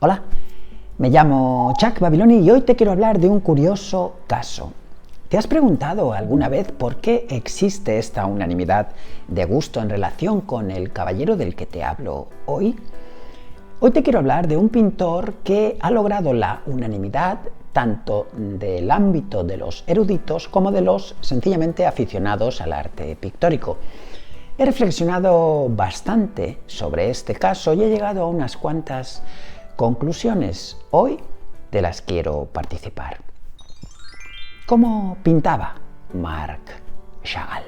Hola, me llamo Chuck Babiloni y hoy te quiero hablar de un curioso caso. ¿Te has preguntado alguna vez por qué existe esta unanimidad de gusto en relación con el caballero del que te hablo hoy? Hoy te quiero hablar de un pintor que ha logrado la unanimidad tanto del ámbito de los eruditos como de los sencillamente aficionados al arte pictórico. He reflexionado bastante sobre este caso y he llegado a unas cuantas conclusiones. Hoy te las quiero participar. ¿Cómo pintaba Marc Chagall?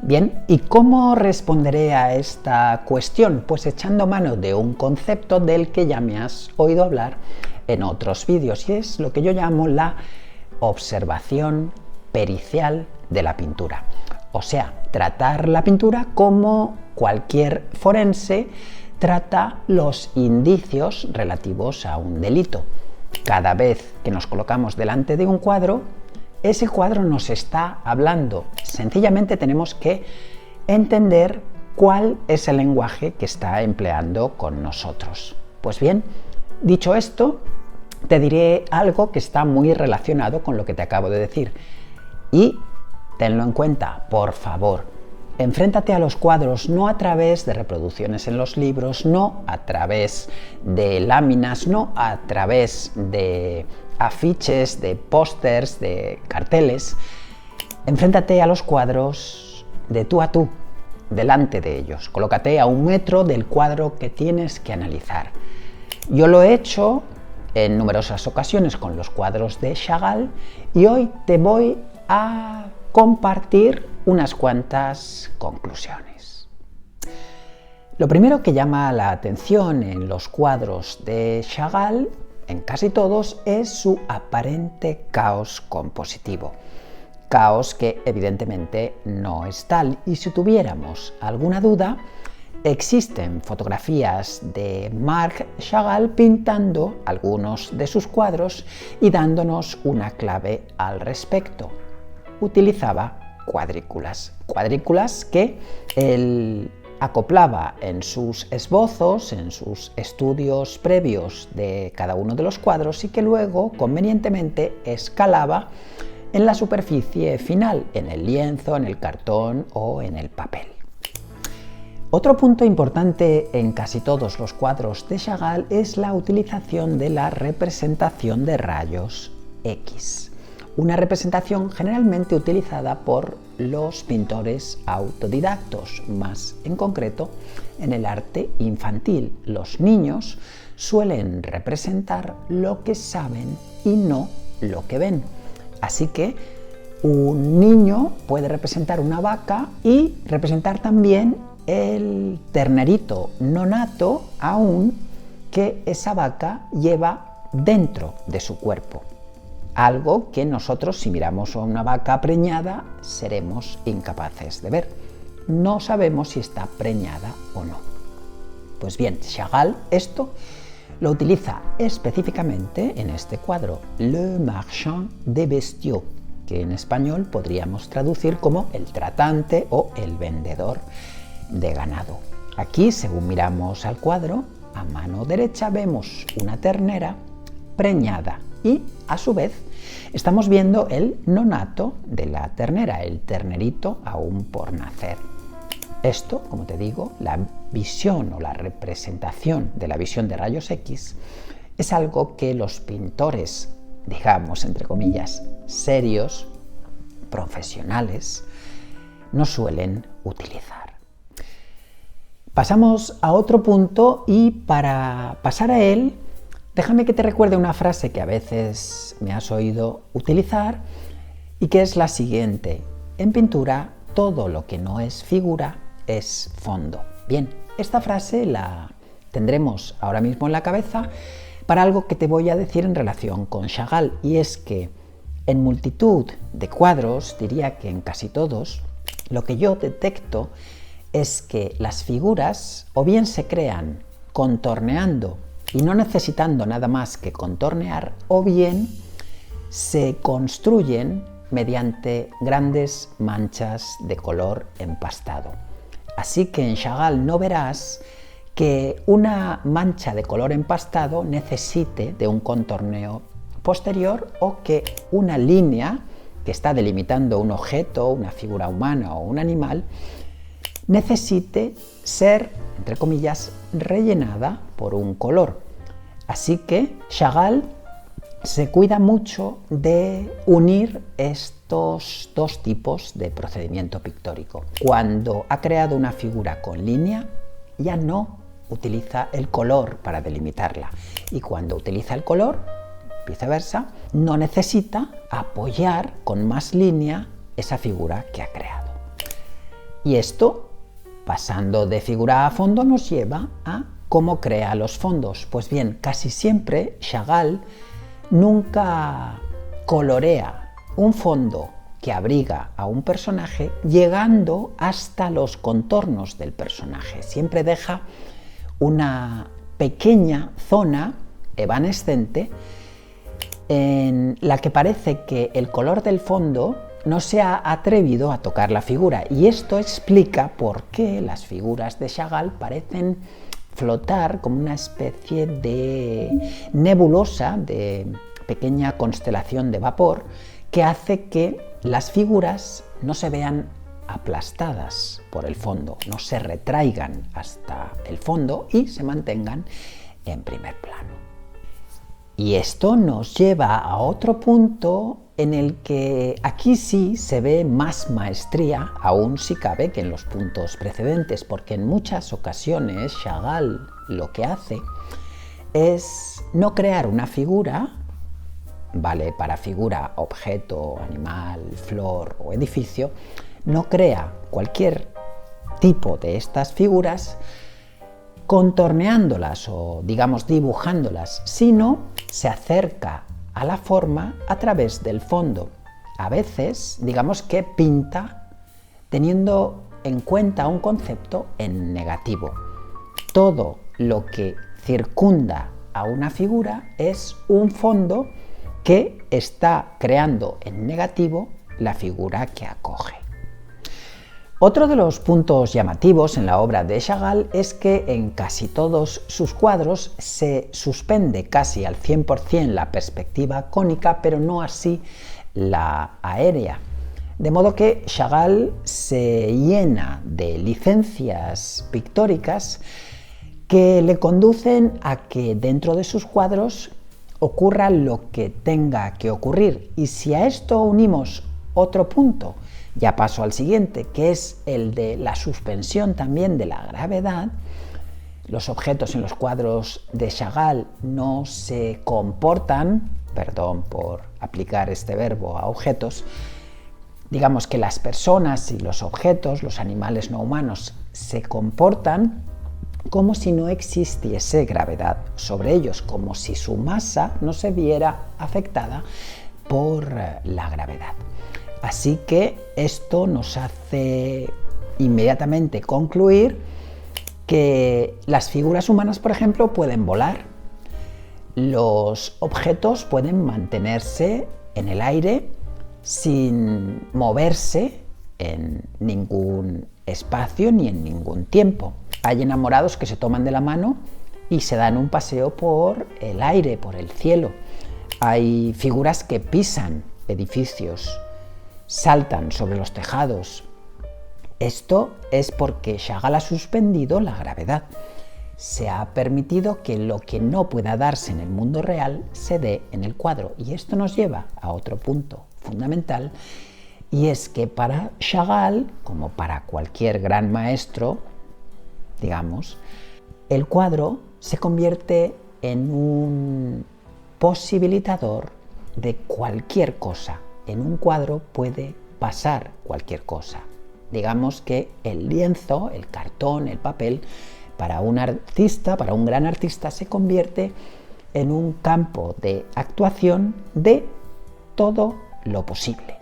Bien, ¿y cómo responderé a esta cuestión? Pues echando mano de un concepto del que ya me has oído hablar en otros vídeos, y es lo que yo llamo la observación pericial de la pintura. O sea, tratar la pintura como cualquier forense trata los indicios relativos a un delito. Cada vez que nos colocamos delante de un cuadro, ese cuadro nos está hablando. Sencillamente tenemos que entender cuál es el lenguaje que está empleando con nosotros. Pues bien, dicho esto, te diré algo que está muy relacionado con lo que te acabo de decir. Y tenlo en cuenta, por favor. Enfréntate a los cuadros no a través de reproducciones en los libros, no a través de láminas, no a través de afiches, de pósters, de carteles. Enfréntate a los cuadros de tú a tú, delante de ellos. Colócate a 1 metro del cuadro que tienes que analizar. Yo lo he hecho en numerosas ocasiones con los cuadros de Chagall y hoy te voy a compartir unas cuantas conclusiones. Lo primero que llama la atención en los cuadros de Chagall, en casi todos, es su aparente caos compositivo. Caos que evidentemente no es tal, y si tuviéramos alguna duda, existen fotografías de Marc Chagall pintando algunos de sus cuadros y dándonos una clave al respecto. Utilizaba cuadrículas que él acoplaba en sus esbozos, en sus estudios previos de cada uno de los cuadros y que luego convenientemente escalaba en la superficie final, en el lienzo, en el cartón o en el papel. Otro punto importante en casi todos los cuadros de Chagall es la utilización de la representación de rayos X. Una representación generalmente utilizada por los pintores autodidactos, más en concreto en el arte infantil. Los niños suelen representar lo que saben y no lo que ven. Así que un niño puede representar una vaca y representar también el ternerito nonato, aun que esa vaca lleva dentro de su cuerpo. Algo que nosotros, si miramos a una vaca preñada, seremos incapaces de ver. No sabemos si está preñada o no. Pues bien, Chagall esto lo utiliza específicamente en este cuadro, Le Marchand de Bestiaux, que en español podríamos traducir como el tratante o el vendedor de ganado. Aquí, según miramos al cuadro, a mano derecha vemos una ternera preñada y, a su vez, estamos viendo el nonato de la ternera, el ternerito aún por nacer. Esto, como te digo, la visión o la representación de la visión de rayos X es algo que los pintores, digamos, entre comillas, serios, profesionales, no suelen utilizar. Pasamos a otro punto y para pasar a él, déjame que te recuerde una frase que a veces me has oído utilizar y que es la siguiente: en pintura todo lo que no es figura es fondo. Bien, esta frase la tendremos ahora mismo en la cabeza para algo que te voy a decir en relación con Chagall, y es que en multitud de cuadros, diría que en casi todos, lo que yo detecto es que las figuras o bien se crean contorneando y no necesitando nada más que contornear, o bien se construyen mediante grandes manchas de color empastado. Así que en Chagall no verás que una mancha de color empastado necesite de un contorneo posterior o que una línea que está delimitando un objeto, una figura humana o un animal, necesite ser, entre comillas, rellenada por un color. Así que Chagall se cuida mucho de unir estos dos tipos de procedimiento pictórico. Cuando ha creado una figura con línea, ya no utiliza el color para delimitarla. Y cuando utiliza el color, viceversa, no necesita apoyar con más línea esa figura que ha creado. Y esto, pasando de figura a fondo, nos lleva a cómo crea los fondos. Pues bien, casi siempre Chagall nunca colorea un fondo que abriga a un personaje llegando hasta los contornos del personaje. Siempre deja una pequeña zona evanescente en la que parece que el color del fondo no se ha atrevido a tocar la figura, y esto explica por qué las figuras de Chagall parecen flotar como una especie de nebulosa, de pequeña constelación de vapor, que hace que las figuras no se vean aplastadas por el fondo, no se retraigan hasta el fondo y se mantengan en primer plano. Y esto nos lleva a otro punto en el que aquí sí se ve más maestría, aún si cabe, que en los puntos precedentes, porque en muchas ocasiones Chagall lo que hace es no crear una figura, vale para figura, objeto, animal, flor o edificio, no crea cualquier tipo de estas figuras contorneándolas o, digamos, dibujándolas, sino se acerca a la forma a través del fondo. A veces, digamos que pinta teniendo en cuenta un concepto en negativo. Todo lo que circunda a una figura es un fondo que está creando en negativo la figura que acoge. Otro de los puntos llamativos en la obra de Chagall es que en casi todos sus cuadros se suspende casi al 100% la perspectiva cónica, pero no así la aérea. De modo que Chagall se llena de licencias pictóricas que le conducen a que dentro de sus cuadros ocurra lo que tenga que ocurrir. Y si a esto unimos otro punto, ya paso al siguiente, que es el de la suspensión también de la gravedad. Los objetos en los cuadros de Chagall no se comportan, perdón por aplicar este verbo a objetos, digamos que las personas y los objetos, los animales no humanos, se comportan como si no existiese gravedad sobre ellos, como si su masa no se viera afectada por la gravedad. Así que esto nos hace inmediatamente concluir que las figuras humanas, por ejemplo, pueden volar. Los objetos pueden mantenerse en el aire sin moverse en ningún espacio ni en ningún tiempo. Hay enamorados que se toman de la mano y se dan un paseo por el aire, por el cielo. Hay figuras que pisan edificios, saltan sobre los tejados. Esto es porque Chagall ha suspendido la gravedad. Se ha permitido que lo que no pueda darse en el mundo real se dé en el cuadro. Y esto nos lleva a otro punto fundamental, y es que para Chagall, como para cualquier gran maestro, digamos, el cuadro se convierte en un posibilitador de cualquier cosa. En un cuadro puede pasar cualquier cosa. Digamos que el lienzo, el cartón, el papel, para un artista, para un gran artista, se convierte en un campo de actuación de todo lo posible.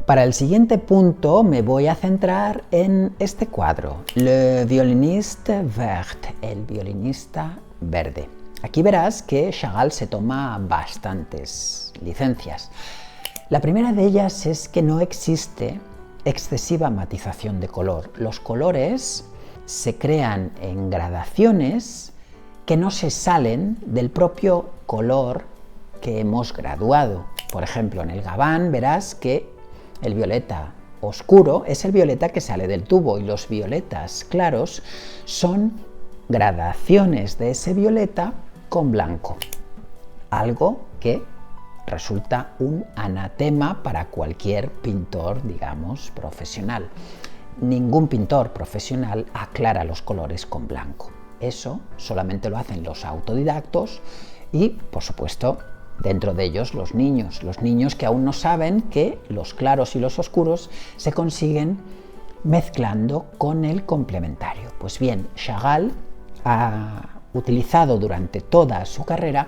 Para el siguiente punto me voy a centrar en este cuadro, Le Violiniste Vert, el violinista verde. Aquí verás que Chagall se toma bastantes licencias. La primera de ellas es que no existe excesiva matización de color. Los colores se crean en gradaciones que no se salen del propio color que hemos graduado. Por ejemplo, en el Gabán verás que el violeta oscuro es el violeta que sale del tubo y los violetas claros son gradaciones de ese violeta con blanco. Algo que resulta un anatema para cualquier pintor, digamos, profesional. Ningún pintor profesional aclara los colores con blanco. Eso solamente lo hacen los autodidactos y, por supuesto, dentro de ellos los niños que aún no saben que los claros y los oscuros se consiguen mezclando con el complementario. Pues bien, Chagall ha utilizado durante toda su carrera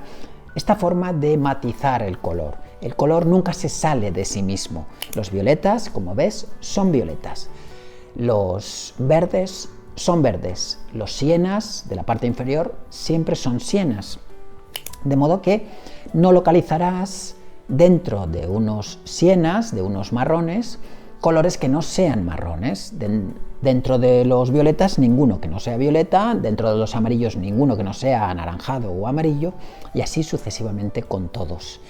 esta forma de matizar el color. El color nunca se sale de sí mismo. Los violetas, como ves, son violetas. Los verdes son verdes. Los sienas de la parte inferior siempre son sienas. De modo que no localizarás dentro de unos sienas, de unos marrones, colores que no sean marrones. Dentro de los violetas, ninguno que no sea violeta. Dentro de los amarillos, ninguno que no sea anaranjado o amarillo. Y así sucesivamente con todos.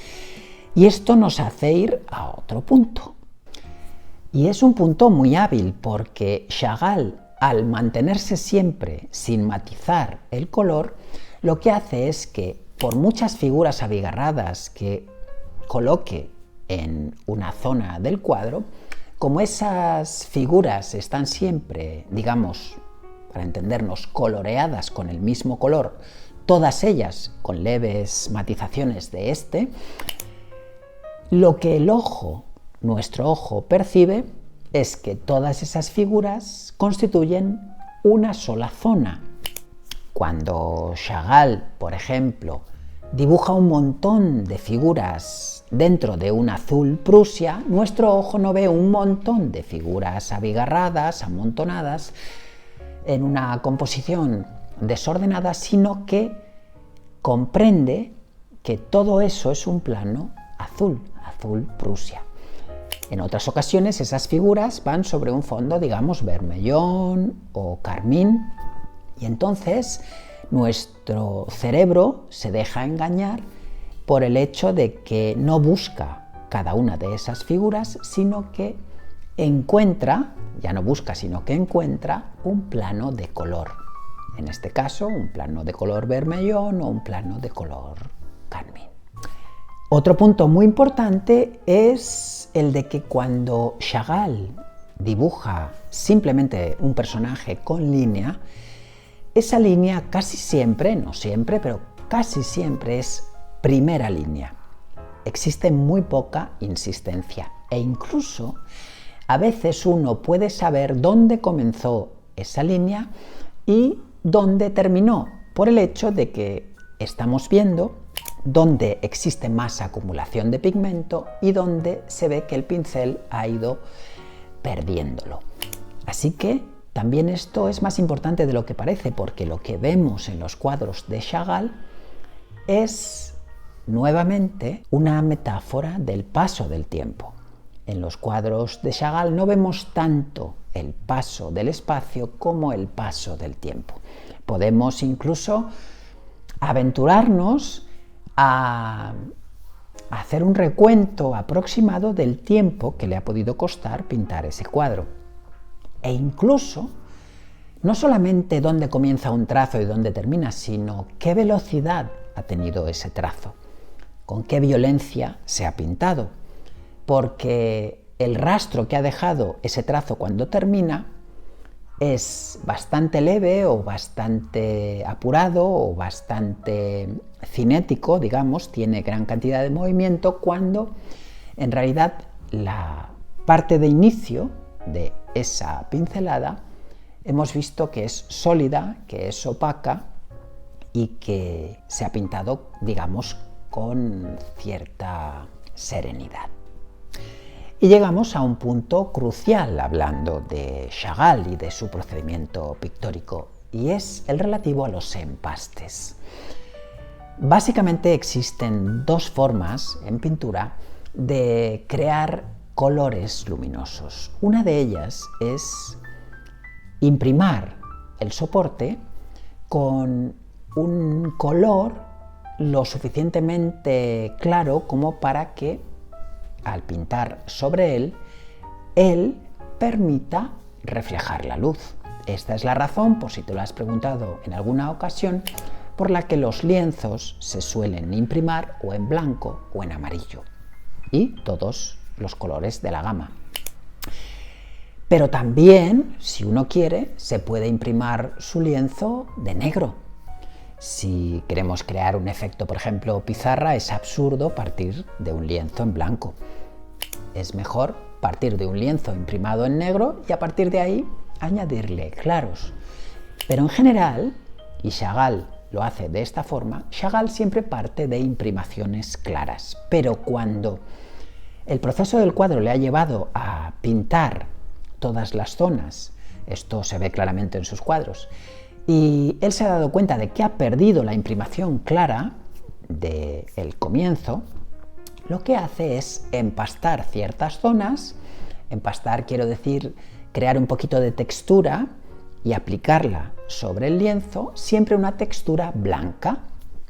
Y esto nos hace ir a otro punto. Y es un punto muy hábil porque Chagall, al mantenerse siempre sin matizar el color, lo que hace es que por muchas figuras abigarradas que coloque en una zona del cuadro, como esas figuras están siempre, digamos, para entendernos, coloreadas con el mismo color, todas ellas con leves matizaciones de este, lo que el ojo, nuestro ojo, percibe es que todas esas figuras constituyen una sola zona. Cuando Chagall, por ejemplo, dibuja un montón de figuras dentro de un azul Prusia, nuestro ojo no ve un montón de figuras abigarradas, amontonadas, en una composición desordenada, sino que comprende que todo eso es un plano azul, azul Prusia. En otras ocasiones esas figuras van sobre un fondo, digamos, vermellón o carmín, y entonces nuestro cerebro se deja engañar por el hecho de que no busca cada una de esas figuras, sino que encuentra, ya no busca, sino que encuentra un plano de color. En este caso, un plano de color vermellón o un plano de color carmín. Otro punto muy importante es el de que cuando Chagall dibuja simplemente un personaje con línea, esa línea casi siempre, no siempre, pero casi siempre es primera línea. Existe muy poca insistencia e incluso a veces uno puede saber dónde comenzó esa línea y dónde terminó, por el hecho de que estamos viendo dónde existe más acumulación de pigmento y dónde se ve que el pincel ha ido perdiéndolo. Así que también esto es más importante de lo que parece, porque lo que vemos en los cuadros de Chagall es nuevamente una metáfora del paso del tiempo. En los cuadros de Chagall no vemos tanto el paso del espacio como el paso del tiempo. Podemos incluso aventurarnos a hacer un recuento aproximado del tiempo que le ha podido costar pintar ese cuadro. E incluso, no solamente dónde comienza un trazo y dónde termina, sino qué velocidad ha tenido ese trazo, con qué violencia se ha pintado, porque el rastro que ha dejado ese trazo cuando termina es bastante leve o bastante apurado o bastante cinético, digamos, tiene gran cantidad de movimiento, cuando en realidad la parte de inicio de esa pincelada hemos visto que es sólida, que es opaca y que se ha pintado, digamos, con cierta serenidad. Y llegamos a un punto crucial hablando de Chagall y de su procedimiento pictórico, y es el relativo a los empastes. Básicamente existen dos formas en pintura de crear colores luminosos. Una de ellas es imprimar el soporte con un color lo suficientemente claro como para que al pintar sobre él permita reflejar la luz. Esta es la razón, por si te lo has preguntado en alguna ocasión, por la que los lienzos se suelen imprimir o en blanco o en amarillo y todos los colores de la gama. Pero también, si uno quiere, se puede imprimir su lienzo de negro. Si queremos crear un efecto, por ejemplo, pizarra, es absurdo partir de un lienzo en blanco. Es mejor partir de un lienzo imprimado en negro y a partir de ahí añadirle claros. Pero en general, y Chagall lo hace de esta forma, Chagall siempre parte de imprimaciones claras. Pero cuando el proceso del cuadro le ha llevado a pintar todas las zonas, esto se ve claramente en sus cuadros, y él se ha dado cuenta de que ha perdido la imprimación clara del comienzo, lo que hace es empastar ciertas zonas. Empastar quiero decir crear un poquito de textura y aplicarla sobre el lienzo, siempre una textura blanca,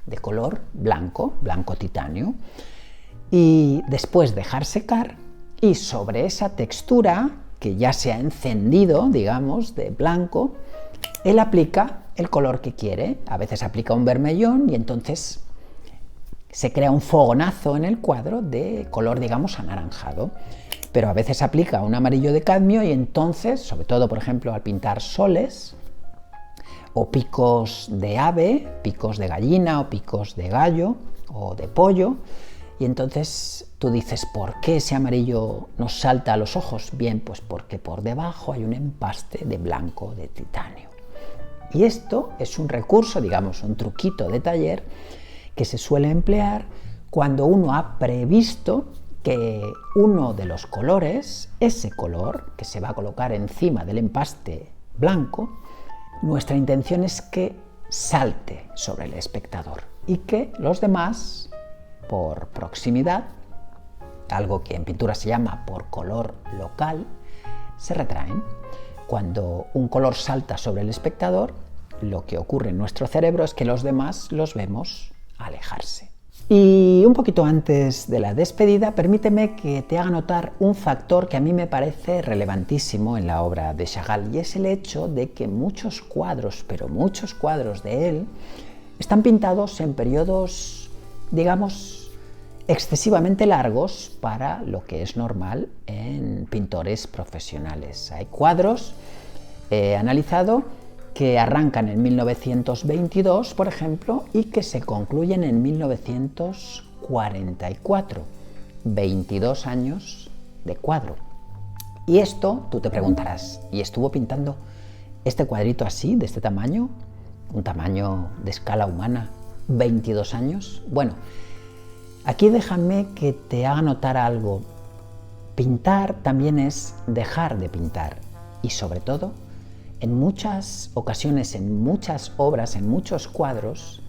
de color blanco, blanco titanio, y después dejar secar, y sobre esa textura que ya se ha encendido, digamos, de blanco, él aplica el color que quiere. A veces aplica un vermellón y entonces se crea un fogonazo en el cuadro de color, digamos, anaranjado. Pero a veces aplica un amarillo de cadmio y entonces, sobre todo, por ejemplo, al pintar soles o picos de ave, picos de gallina o picos de gallo o de pollo, y entonces tú dices, ¿por qué ese amarillo nos salta a los ojos? Bien, pues porque por debajo hay un empaste de blanco de titanio. Y esto es un recurso, digamos, un truquito de taller que se suele emplear cuando uno ha previsto que uno de los colores, ese color que se va a colocar encima del empaste blanco, nuestra intención es que salte sobre el espectador y que los demás, por proximidad, algo que en pintura se llama por color local, se retraen. Cuando un color salta sobre el espectador, lo que ocurre en nuestro cerebro es que los demás los vemos alejarse. Y un poquito antes de la despedida, permíteme que te haga notar un factor que a mí me parece relevantísimo en la obra de Chagall, y es el hecho de que muchos cuadros, pero muchos cuadros de él, están pintados en periodos, digamos, excesivamente largos para lo que es normal en pintores profesionales. Hay cuadros, he analizado, que arrancan en 1922, por ejemplo, y que se concluyen en 1944. 22 años de cuadro. Y esto, tú te preguntarás, ¿y estuvo pintando este cuadrito así, de este tamaño? Un tamaño de escala humana, 22 años. Bueno, aquí déjame que te haga notar algo. Pintar también es dejar de pintar. Y sobre todo, en muchas ocasiones, en muchas obras, en muchos cuadros,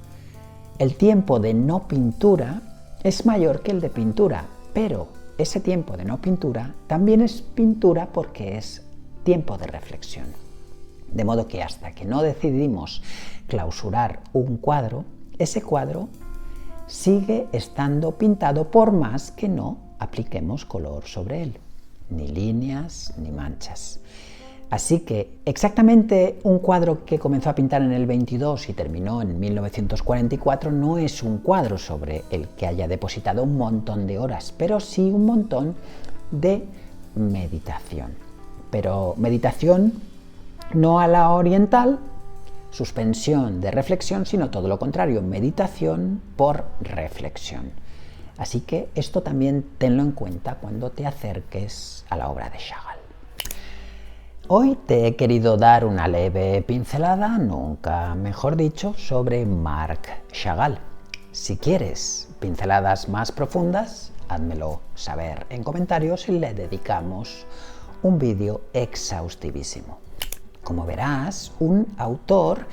el tiempo de no pintura es mayor que el de pintura, pero ese tiempo de no pintura también es pintura porque es tiempo de reflexión. De modo que hasta que no decidimos clausurar un cuadro, ese cuadro sigue estando pintado por más que no apliquemos color sobre él, ni líneas ni manchas. Así que exactamente un cuadro que comenzó a pintar en el 22 y terminó en 1944 no es un cuadro sobre el que haya depositado un montón de horas, pero sí un montón de meditación. Pero meditación no a la oriental, suspensión de reflexión, sino todo lo contrario, meditación por reflexión. Así que esto también tenlo en cuenta cuando te acerques a la obra de Chagall. Hoy te he querido dar una leve pincelada, nunca mejor dicho, sobre Marc Chagall. Si quieres pinceladas más profundas, házmelo saber en comentarios y le dedicamos un vídeo exhaustivísimo. Como verás, un autor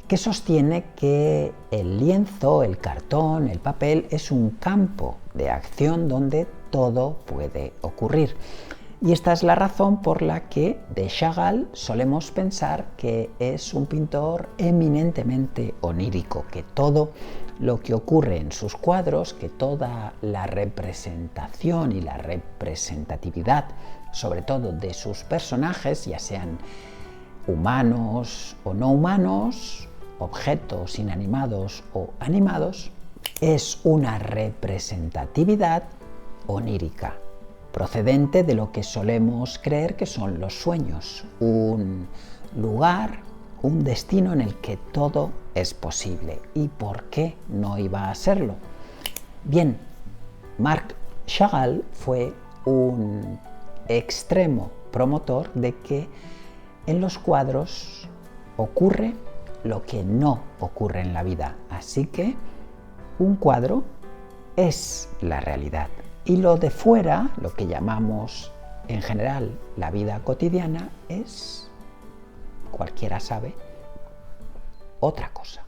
que sostiene que el lienzo, el cartón, el papel es un campo de acción donde todo puede ocurrir. Y esta es la razón por la que de Chagall solemos pensar que es un pintor eminentemente onírico, que todo lo que ocurre en sus cuadros, que toda la representación y la representatividad, sobre todo de sus personajes, ya sean humanos o no humanos, objetos inanimados o animados, es una representatividad onírica, procedente de lo que solemos creer que son los sueños, un lugar, un destino en el que todo es posible. ¿Y por qué no iba a serlo? Bien, Marc Chagall fue un extremo promotor de que en los cuadros ocurre lo que no ocurre en la vida. Así que un cuadro es la realidad. Y lo de fuera, lo que llamamos en general la vida cotidiana, es, cualquiera sabe, otra cosa.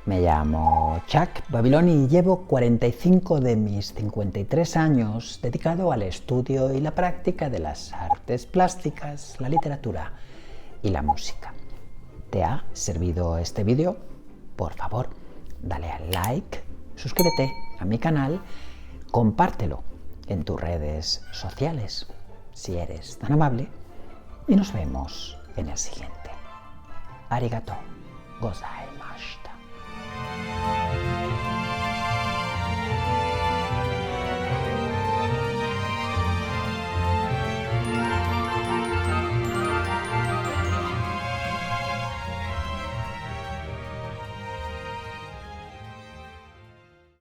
Me llamo Chuck Babiloni y llevo 45 de mis 53 años dedicado al estudio y la práctica de las artes plásticas, la literatura y la música. ¿Te ha servido este vídeo? Por favor, dale al like, suscríbete a mi canal, compártelo en tus redes sociales, si eres tan amable, y nos vemos en el siguiente. Arigato gozai.